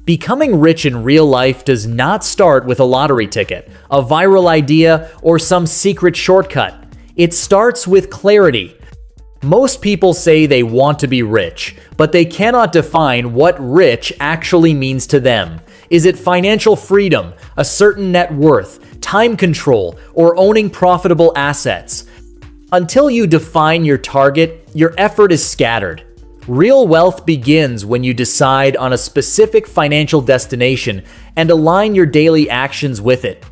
Becoming rich in real life does not start with a lottery ticket, a viral idea, or some secret shortcut. It starts with clarity. Most people say they want to be rich, but they cannot define what rich actually means to them. Is it financial freedom, a certain net worth, time control, or owning profitable assets? Until you define your target, your effort is scattered. Real wealth begins when you decide on a specific financial destination and align your daily actions with it.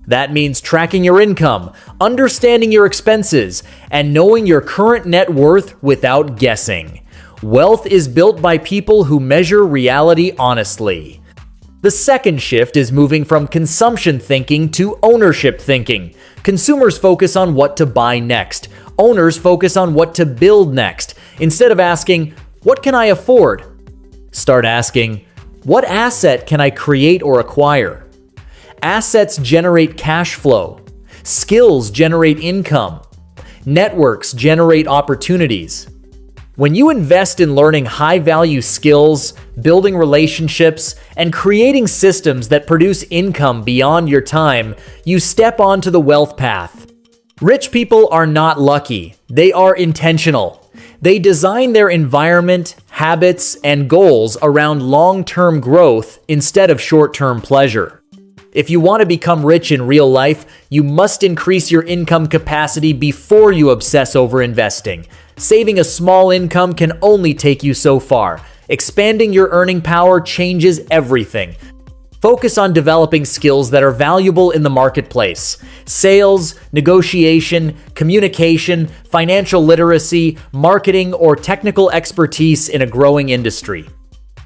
That means tracking your income, understanding your expenses, and knowing your current net worth without guessing. Wealth is built by people who measure reality honestly. The second shift is moving from consumption thinking to ownership thinking. Consumers focus on what to buy next. Owners focus on what to build next. Instead of asking, "What can I afford?" start asking, "What asset can I create or acquire?" Assets generate cash flow. Skills generate income. Networks generate opportunities. When you invest in learning high-value skills, building relationships, and creating systems that produce income beyond your time, you step onto the wealth path. Rich people are not lucky. They are intentional. They design their environment, habits, and goals around long-term growth instead of short-term pleasure. If you want to become rich in real life, you must increase your income capacity before you obsess over investing. Saving a small income can only take you so far. Expanding your earning power changes everything. Focus on developing skills that are valuable in the marketplace. Sales, negotiation, communication, financial literacy, marketing, or technical expertise in a growing industry.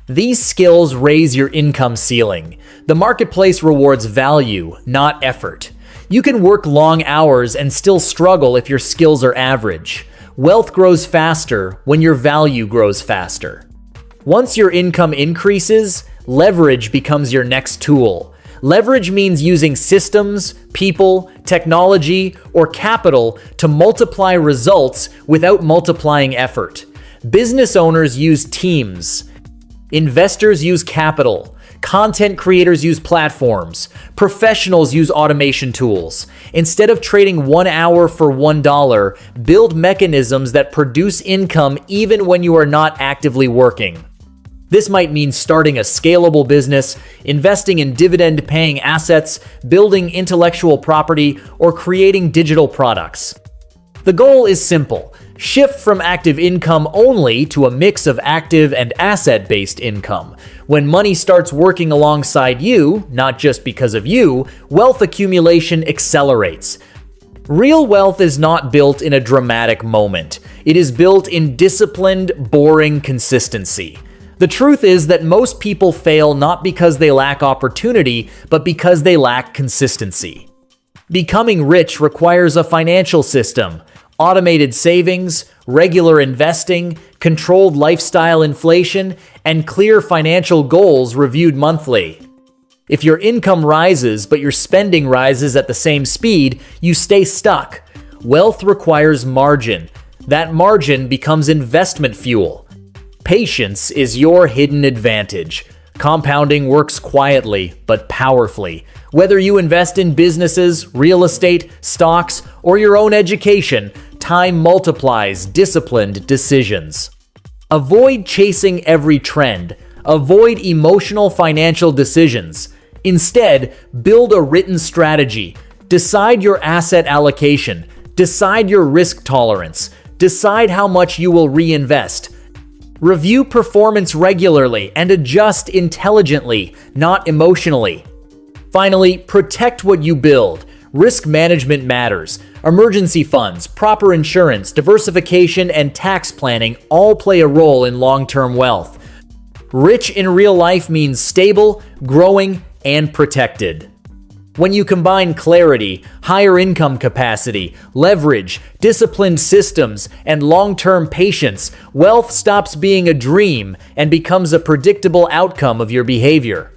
These skills raise your income ceiling. The marketplace rewards value, not effort. You can work long hours and still struggle if your skills are average. Wealth grows faster when your value grows faster. Once your income increases, leverage becomes your next tool. Leverage means using systems, people, technology, or capital to multiply results without multiplying effort. Business owners use teams. Investors use capital. Content creators use platforms. Professionals use automation tools. Instead of trading 1 hour for $1, build mechanisms that produce income even when you are not actively working. This might mean starting a scalable business, investing in dividend-paying assets, building intellectual property, or creating digital products. The goal is simple. Shift from active income only to a mix of active and asset-based income. When money starts working alongside you, not just because of you, wealth accumulation accelerates. Real wealth is not built in a dramatic moment. It is built in disciplined, boring consistency. The truth is that most people fail not because they lack opportunity, but because they lack consistency. Becoming rich requires a financial system, automated savings, regular investing, controlled lifestyle inflation, and clear financial goals reviewed monthly. If your income rises but your spending rises at the same speed, you stay stuck. Wealth requires margin. That margin becomes investment fuel. Patience is your hidden advantage. Compounding works quietly but powerfully. Whether you invest in businesses, real estate, stocks, or your own education, time multiplies disciplined decisions. Avoid chasing every trend. Avoid emotional financial decisions. Instead, build a written strategy. Decide your asset allocation. Decide your risk tolerance. Decide how much you will reinvest. Review performance regularly and adjust intelligently, not emotionally. Finally, protect what you build. Risk management matters. Emergency funds, proper insurance, diversification, and tax planning all play a role in long-term wealth. Rich in real life means stable, growing, and protected. When you combine clarity, higher income capacity, leverage, disciplined systems, and long-term patience, wealth stops being a dream and becomes a predictable outcome of your behavior.